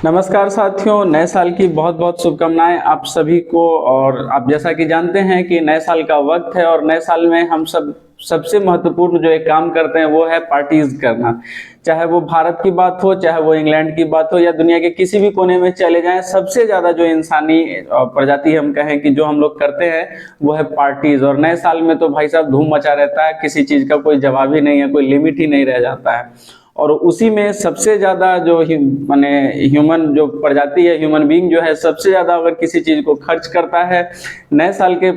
नमस्कार साथियों, नए साल की बहुत बहुत शुभकामनाएं आप सभी को। और आप जैसा कि जानते हैं कि नए साल का वक्त है और नए साल में हम सबसे महत्वपूर्ण जो एक काम करते हैं वो है पार्टीज करना। चाहे वो भारत की बात हो, चाहे वो इंग्लैंड की बात हो, या दुनिया के किसी भी कोने में चले जाएं, सबसे ज्यादा जो इंसानी प्रजाति हम कहें कि जो हम लोग करते हैं वो है पार्टीज। और नए साल में तो भाई साहब धूम मचा रहता है, किसी चीज का कोई जवाब ही नहीं है, कोई लिमिट ही नहीं रह जाता है। और उसी में सबसे ज्यादा जो माने ह्यूमन जो प्रजाति है, ह्यूमन बीइंग जो है, सबसे ज्यादा अगर किसी चीज को खर्च करता है नए साल के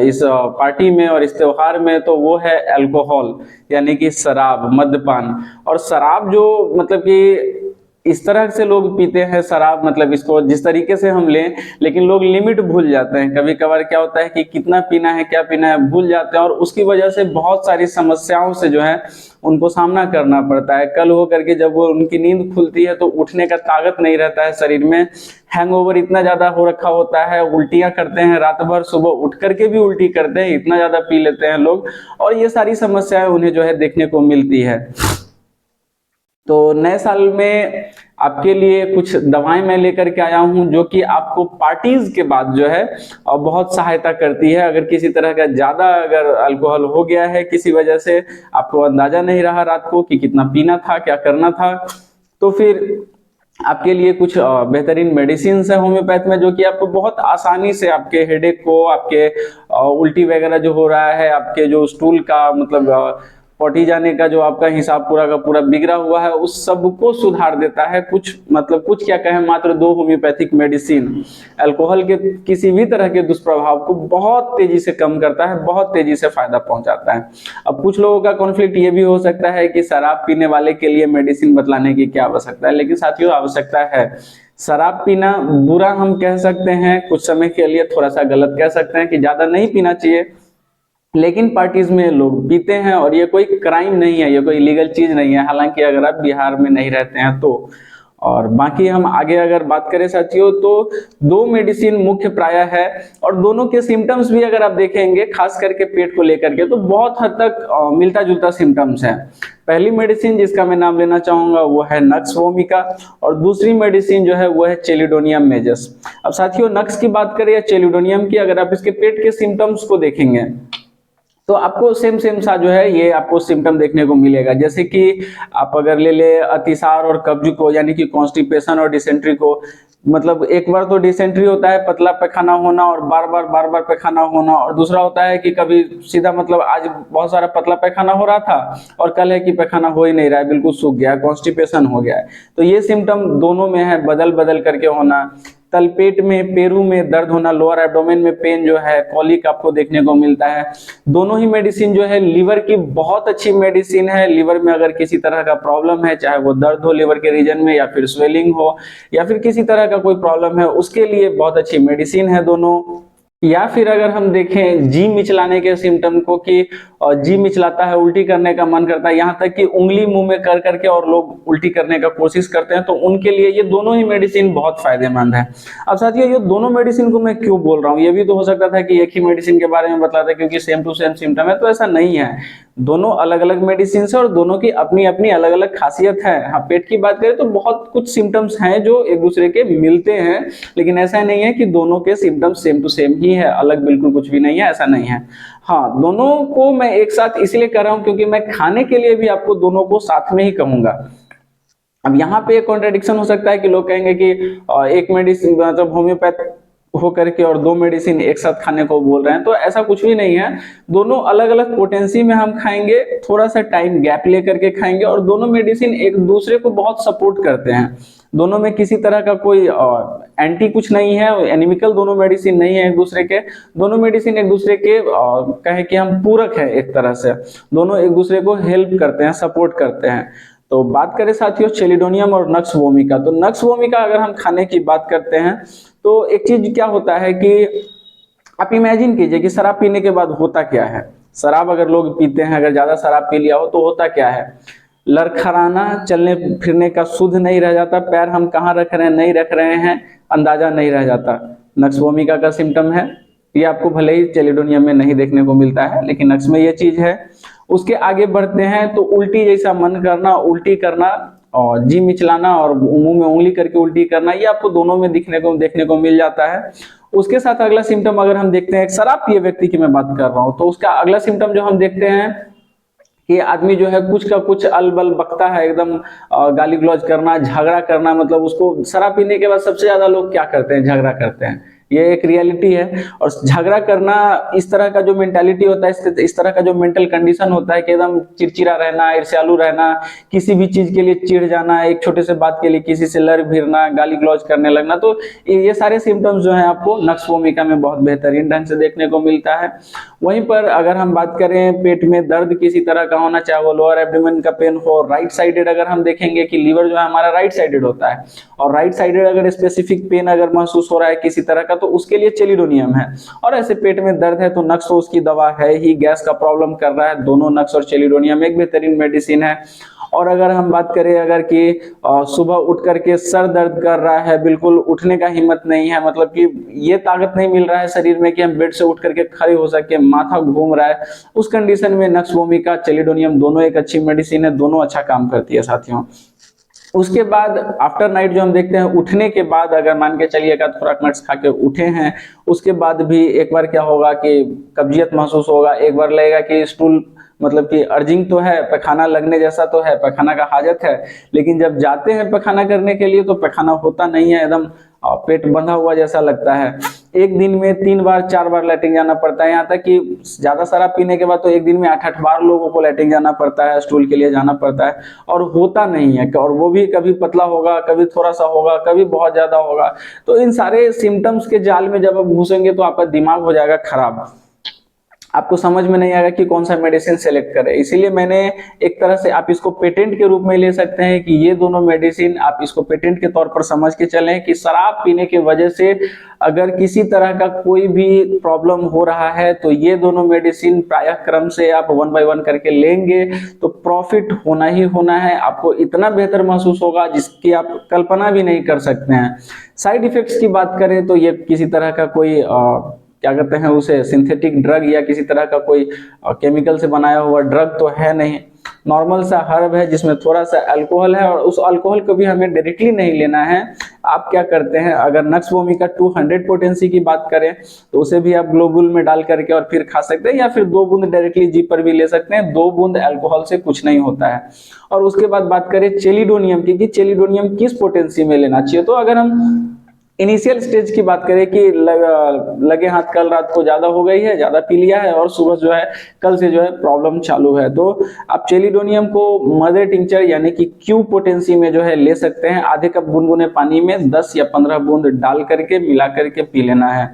इस पार्टी में और इस त्योहार में, तो वो है अल्कोहल, यानी कि शराब, मद्यपान। और शराब जो मतलब कि इस तरह से लोग पीते हैं शराब, मतलब इसको जिस तरीके से हम लें, लेकिन लोग लिमिट भूल जाते हैं। कभी कभार क्या होता है कि कितना पीना है, क्या पीना है, भूल जाते हैं, और उसकी वजह से बहुत सारी समस्याओं से जो है उनको सामना करना पड़ता है। कल हो करके जब वो उनकी नींद खुलती है तो उठने का ताकत नहीं रहता है शरीर में, हैंगओवर इतना ज्यादा हो रखा होता है, उल्टियां करते हैं रात भर, सुबह उठ करके भी उल्टी करते हैं, इतना ज्यादा पी लेते हैं लोग। और ये सारी समस्याएं उन्हें जो है देखने को मिलती है। तो नए साल में आपके लिए कुछ दवाएं मैं लेकर के आया हूं जो कि आपको पार्टीज के बाद जो है बहुत सहायता करती है। अगर किसी तरह का ज्यादा अगर अल्कोहल हो गया है किसी वजह से, आपको अंदाजा नहीं रहा रात को कि कितना पीना था, क्या करना था, तो फिर आपके लिए कुछ बेहतरीन मेडिसिन है होम्योपैथ में, जो कि आपको बहुत आसानी से आपके हेडेक को, आपके उल्टी वगैरह जो हो रहा है, आपके जो स्टूल का मतलब पॉटी जाने का जो आपका हिसाब पूरा का पूरा बिगड़ा हुआ है, उस सब को सुधार देता है। कुछ क्या कहें, मात्र 2 होम्योपैथिक मेडिसिन अल्कोहल के किसी भी तरह के दुष्प्रभाव को बहुत तेजी से कम करता है, बहुत तेजी से फायदा पहुंचाता है। अब कुछ लोगों का कॉन्फ्लिक्ट ये भी हो सकता है कि शराब पीने वाले के लिए मेडिसिन बतलाने की क्या आवश्यकता है, लेकिन साथियों आवश्यकता है। शराब पीना बुरा हम कह सकते हैं, कुछ समय के लिए थोड़ा सा गलत कह सकते हैं कि ज्यादा नहीं पीना चाहिए, लेकिन पार्टीज में लोग पीते हैं और ये कोई क्राइम नहीं है, ये कोई इलीगल चीज नहीं है, हालांकि अगर आप बिहार में नहीं रहते हैं तो। और बाकी हम आगे अगर बात करें साथियों, तो 2 मेडिसिन मुख्य प्राय है, और दोनों के सिम्टम्स भी अगर आप देखेंगे खास करके पेट को लेकर के, तो बहुत हद तक मिलता जुलता सिम्टम्स है। पहली मेडिसिन जिसका मैं नाम लेना चाहूंगा वो है नक्स वोमिका, और दूसरी मेडिसिन जो है वो है चेलिडोनियम मेजस। अब साथियों नक्स की बात करें या चेलिडोनियम की, अगर आप इसके पेट के सिम्टम्स को देखेंगे तो आपको सेम सेम सा जो है ये आपको सिम्टम देखने को मिलेगा। जैसे कि आप अगर ले ले अतिसार और कब्ज को, यानी कि कॉन्स्टिपेशन और डिसेंट्री को, मतलब एक बार तो डिसेंट्री होता है पतला पैखाना होना और बार बार पैखाना होना, और दूसरा होता है कि कभी सीधा मतलब आज बहुत सारा पतला पैखाना हो रहा था और कल है कि पैखाना हो ही नहीं रहा है, बिल्कुल सूख गया, कॉन्स्टिपेशन हो गया है। तो ये सिम्टम दोनों में है, बदल बदल करके होना। तलपेट में, पेरू में दर्द होना, लोअर एब्डोमेन में पेन जो है, कॉलिक आपको देखने को मिलता है। दोनों ही मेडिसिन जो है लीवर की बहुत अच्छी मेडिसिन है। लीवर में अगर किसी तरह का प्रॉब्लम है, चाहे वो दर्द हो लीवर के रीजन में, या फिर स्वेलिंग हो, या फिर किसी तरह का कोई प्रॉब्लम है, उसके लिए बहुत अच्छी मेडिसिन है दोनों। या फिर अगर हम देखें जी मिचलाने के सिम्टम को, कि जी मिचलाता है, उल्टी करने का मन करता है, यहाँ तक कि उंगली मुंह में कर करके और लोग उल्टी करने का कोशिश करते हैं, तो उनके लिए ये दोनों ही मेडिसिन बहुत फायदेमंद है। अब साथियों ये दोनों मेडिसिन को मैं क्यों बोल रहा हूँ, ये भी तो हो सकता था कि एक ही मेडिसिन के बारे में बतलाता क्योंकि सेम टू सेम सिम्टम है, तो ऐसा नहीं है। दोनों अलग अलग मेडिसिन है और दोनों की अपनी अपनी अलग अलग खासियत है। हाँ, पेट की बात करें तो बहुत कुछ सिम्टम्स हैं जो एक दूसरे के मिलते हैं, लेकिन ऐसा नहीं है कि दोनों के सिम्टम्स सेम टू सेम ही है, अलग बिल्कुल कुछ भी नहीं है, ऐसा नहीं है। हाँ, दोनों को मैं एक साथ इसलिए कर रहा हूं क्योंकि मैं खाने के लिए भी आपको दोनों को साथ में ही कहूंगा। अब यहाँ पे एक कॉन्ट्रेडिक्शन हो सकता है कि लोग कहेंगे कि एक मेडिसिन मतलब होम्योपैथ हो करके और 2 मेडिसिन एक साथ खाने को बोल रहे हैं, तो ऐसा कुछ भी नहीं है। दोनों अलग अलग पोटेंसी में हम खाएंगे, थोड़ा सा टाइम गैप लेकर के खाएंगे, और दोनों मेडिसिन एक दूसरे को बहुत सपोर्ट करते हैं। दोनों में किसी तरह का कोई एंटी कुछ नहीं है, एनिमिकल दोनों मेडिसिन नहीं है एक दूसरे के। दोनों मेडिसिन एक दूसरे के कहे कि हम पूरक है एक तरह से, दोनों एक दूसरे को हेल्प करते हैं, सपोर्ट करते हैं। तो बात करें साथियों चेलिडोनियम और नक्स वोमिका, तो नक्स वोमिका अगर हम खाने की बात करते हैं तो एक चीज क्या होता है कि आप इमेजिन कीजिए कि शराब पीने के बाद होता क्या है। शराब अगर लोग पीते हैं, अगर ज्यादा शराब पी लिया हो तो होता क्या है, लड़खड़ाना, चलने फिरने का शुद्ध नहीं रह जाता, पैर हम कहाँ रख रहे हैं नहीं रख रहे हैं अंदाजा नहीं रह जाता। नक्स वोमिका का सिम्टम है, ये आपको भले ही चेलिडोनियम में नहीं देखने को मिलता है, लेकिन नक्स में ये चीज है। उसके आगे बढ़ते हैं तो उल्टी जैसा मन करना, उल्टी करना, और जी मिचलाना और मुंह में उंगली करके उल्टी करना, ये आपको दोनों में देखने को मिल जाता है। उसके साथ अगला सिम्टम अगर हम देखते हैं, एक शराब पिए व्यक्ति की मैं बात कर रहा हूँ, तो उसका अगला सिम्टम जो हम देखते हैं कि आदमी जो है कुछ का कुछ अलबल बकता है, एकदम गाली गलौज करना, झगड़ा करना। मतलब उसको शराब पीने के बाद सबसे ज्यादा लोग क्या करते हैं, झगड़ा करते हैं। ये एक रियलिटी है। और झगड़ा करना, इस तरह का जो मेंटालिटी होता है, इस तरह का जो मेंटल कंडीशन होता है कि एकदम चिड़चिड़ा रहना, ईर्ष्यालु रहना, किसी भी चीज के लिए चिढ़ जाना, एक छोटे से बात के लिए किसी से लड़ भिड़ना, गाली गलौज करने लगना, तो ये सारे सिम्टम्स जो है आपको नक्स भूमिका में बहुत बेहतरीन ढंग से देखने को मिलता है। वहीं पर अगर हम बात करें पेट में दर्द किसी तरह का होना, चाहे वो लोअर एब्डोमेन का पेन हो, राइट साइडेड अगर हम देखेंगे कि लीवर जो है हमारा राइट साइडेड होता है, और राइट साइडेड अगर स्पेसिफिक पेन अगर महसूस हो रहा है किसी तरह का, तो उसके लिए चेलिडोनियम है। और ऐसे पेट में दर्द है तो नक्स तो उसकी दवा है ही, गैस का प्रॉब्लम कर रहा है, दोनों नक्स और चेलिडोनियम एक बेहतरीन मेडिसिन है। और अगर हम बात करें अगर कि सुबह उठ करके सर दर्द कर रहा है, बिल्कुल उठने का हिम्मत नहीं है, मतलब कि ये ताकत नहीं मिल रहा है शरीर में कि हम बेड से उठ करके खड़े हो सके, माथा घूम रहा है, उस कंडीशन में नक्स भूमिका चेलिडोनियम दोनों एक अच्छी मेडिसिन है, दोनों अच्छा काम करती है साथियों। उसके बाद आफ्टर नाइट जो हम देखते हैं, उठने के बाद अगर मान के चलिए एक खुराक नट्स खा के उठे हैं, उसके बाद भी एक बार क्या होगा कि कब्जियत महसूस होगा, एक बार लगेगा कि स्टूल मतलब कि अर्जिंग तो है, पैखाना लगने जैसा तो है, पैखाना का हाजत है, लेकिन जब जाते हैं पैखाना करने के लिए तो पैखाना होता नहीं है, एकदम पेट बंधा हुआ जैसा लगता है। एक दिन में 3 बार 4 बार लैट्रिन जाना पड़ता है, यहाँ तक कि ज्यादा शराब पीने के बाद तो एक दिन में 8-8 बार लोगों को लैट्रिन जाना पड़ता है, स्टूल के लिए जाना पड़ता है, और होता नहीं है, और वो भी कभी पतला होगा, कभी थोड़ा सा होगा, कभी बहुत ज्यादा होगा। तो इन सारे सिम्टम्स के जाल में जब आप घुसेंगे तो आपका दिमाग हो जाएगा खराब, आपको समझ में नहीं आएगा कि कौन सा मेडिसिन सेलेक्ट करें। इसीलिए मैंने एक तरह से आप इसको पेटेंट के रूप में ले सकते हैं कि ये दोनों मेडिसिन आप इसको पेटेंट के तौर पर समझ के चलें कि शराब पीने की वजह से अगर किसी तरह का कोई भी प्रॉब्लम हो रहा है तो ये दोनों मेडिसिन प्रायः क्रम से आप 1 बाय 1 करके लेंगे तो प्रॉफिट होना ही होना है। आपको इतना बेहतर महसूस होगा जिसकी आप कल्पना भी नहीं कर सकते हैं। साइड इफेक्ट्स की बात करें तो ये किसी तरह का कोई क्या कहते हैं उसे सिंथेटिक ड्रग या किसी तरह का कोई केमिकल से बनाया हुआ ड्रग तो है नहीं, नॉर्मल सा हर्ब है जिसमें थोड़ा सा अल्कोहल है, और उस अल्कोहल को भी हमें डायरेक्टली नहीं लेना है। आप क्या करते हैं, अगर नक्स वोमिका 200 पोटेंसी की बात करें तो उसे भी आप ग्लोबुल में डाल करके और फिर खा सकते हैं, या फिर 2 बूंद डायरेक्टली जीभ पर भी ले सकते हैं। 2 बूंद अल्कोहल से कुछ नहीं होता है। और उसके बाद बात करें चेलिडोनियम की कि चेलिडोनियम किस पोटेंसी में लेना चाहिए, तो अगर हम इनिशियल स्टेज की बात करें कि लगे हाथ कल रात को ज्यादा हो गई है, ज्यादा पी लिया है और सुबह जो है कल से जो है प्रॉब्लम चालू है, तो आप चेलिडोनियम को मदर टिंचर यानी कि क्यू पोटेंसी में जो है ले सकते हैं। आधे कप गुनगुने पानी में 10 या 15 बूंद डाल करके मिला करके पी लेना है।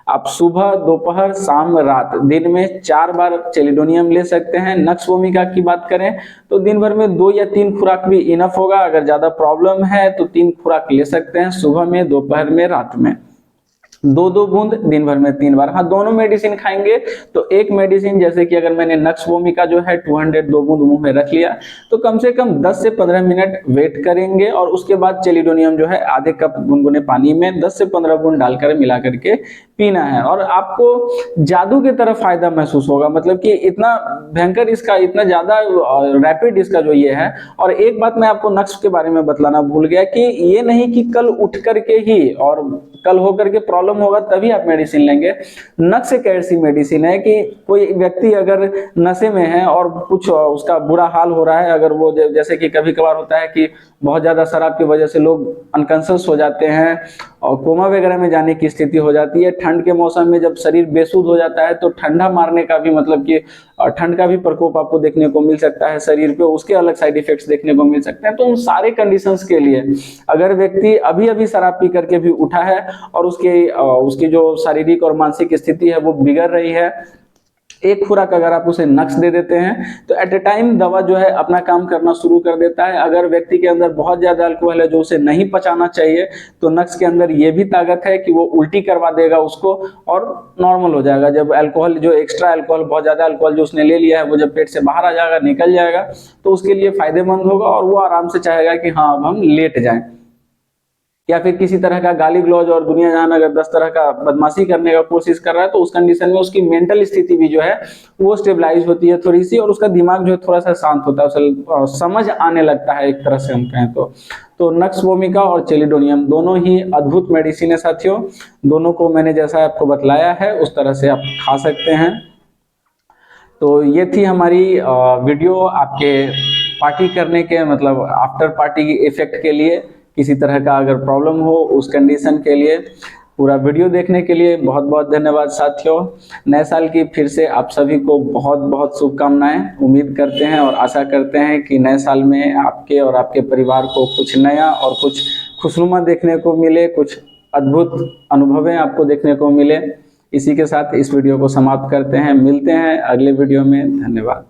आप सुबह दोपहर शाम रात दिन में 4 बार चेलिडोनियम ले सकते हैं। नक्स वोमिका की बात करें तो दिन भर में 2 या 3 खुराक भी इनफ होगा। अगर ज्यादा प्रॉब्लम है तो 3 खुराक ले सकते हैं, सुबह में, दोपहर में, रात में। 2-2 बूंद दिन भर में 3 बार। हाँ, दोनों मेडिसिन खाएंगे तो एक मेडिसिन जैसे कि अगर मैंने नक्स वोमिका जो है 200 2 बूंद मुंह में रख लिया तो कम से कम 10 से 15 मिनट वेट करेंगे, और उसके बाद चेलिडोनियम जो है आधे कप गुनगुने पानी में 10 से 15 बूंद डालकर मिला करके पीना है। और आपको जादू की तरह फायदा महसूस होगा, मतलब कि इतना भयंकर इसका, इतना ज्यादा रैपिड इसका जो ये है। और एक बात मैं आपको नक्स के बारे में बतलाना भूल गया कि ये नहीं कि कल उठ करके ही और कल होकर के प्रॉब्लम होगा तभी आप मेडिसिन लेंगे। नक्स एक ऐसी मेडिसिन है कि कोई व्यक्ति अगर नशे में है और कुछ उसका बुरा हाल हो रहा है, अगर वो जैसे कि कभी कभार होता है कि बहुत ज्यादा शराब की वजह से लोग अनकॉन्शियस हो जाते हैं और कोमा वगैरह में जाने की स्थिति हो जाती है। ठंड के मौसम में जब शरीर बेसुध हो जाता है तो ठंडा मारने का भी मतलब कि ठंड का भी प्रकोप आपको देखने को मिल सकता है शरीर पे, उसके अलग साइड इफेक्ट्स देखने को मिल सकते हैं। तो उन सारे कंडीशंस के लिए अगर व्यक्ति अभी अभी शराब पी करके भी उठा है और उसकी जो शारीरिक और मानसिक स्थिति है वो बिगड़ रही है, एक खुराक अगर आप उसे नक्स दे देते हैं तो एट ए टाइम दवा जो है अपना काम करना शुरू कर देता है। अगर व्यक्ति के अंदर बहुत ज्यादा अल्कोहल है जो उसे नहीं पचाना चाहिए तो नक्स के अंदर ये भी ताकत है कि वो उल्टी करवा देगा उसको और नॉर्मल हो जाएगा। जब अल्कोहल जो एक्स्ट्रा अल्कोहल, बहुत ज्यादा अल्कोहल जो उसने ले लिया है वो जब पेट से बाहर आ जाएगा, निकल जाएगा, तो उसके लिए फायदेमंद होगा और वो आराम से चाहेगा कि हाँ अब हम लेट जाएं। या फिर किसी तरह का गाली गलौज और दुनिया जहान अगर 10 तरह का बदमाशी करने का कोशिश कर रहा है, तो उस कंडीशन में उसकी मेंटल स्थिति भी जो है वो स्टेबलाइज होती है थोड़ी सी, और उसका दिमाग जो है थोड़ा सा शांत होता है, उसे समझ आने लगता है एक तरह से हम कहें तो नक्स वोमिका और चेलिडोनियम दोनों ही अद्भुत मेडिसिन है साथियों। दोनों को मैंने जैसा आपको बतलाया है उस तरह से आप खा सकते हैं। तो ये थी हमारी वीडियो आपके पार्टी करने के मतलब आफ्टर पार्टी इफेक्ट के लिए, किसी तरह का अगर प्रॉब्लम हो उस कंडीशन के लिए। पूरा वीडियो देखने के लिए बहुत बहुत धन्यवाद साथियों। नए साल की फिर से आप सभी को बहुत बहुत शुभकामनाएं। उम्मीद करते हैं और आशा करते हैं कि नए साल में आपके और आपके परिवार को कुछ नया और कुछ खुशनुमा देखने को मिले, कुछ अद्भुत अनुभवें आपको देखने को मिले। इसी के साथ इस वीडियो को समाप्त करते हैं, मिलते हैं अगले वीडियो में। धन्यवाद।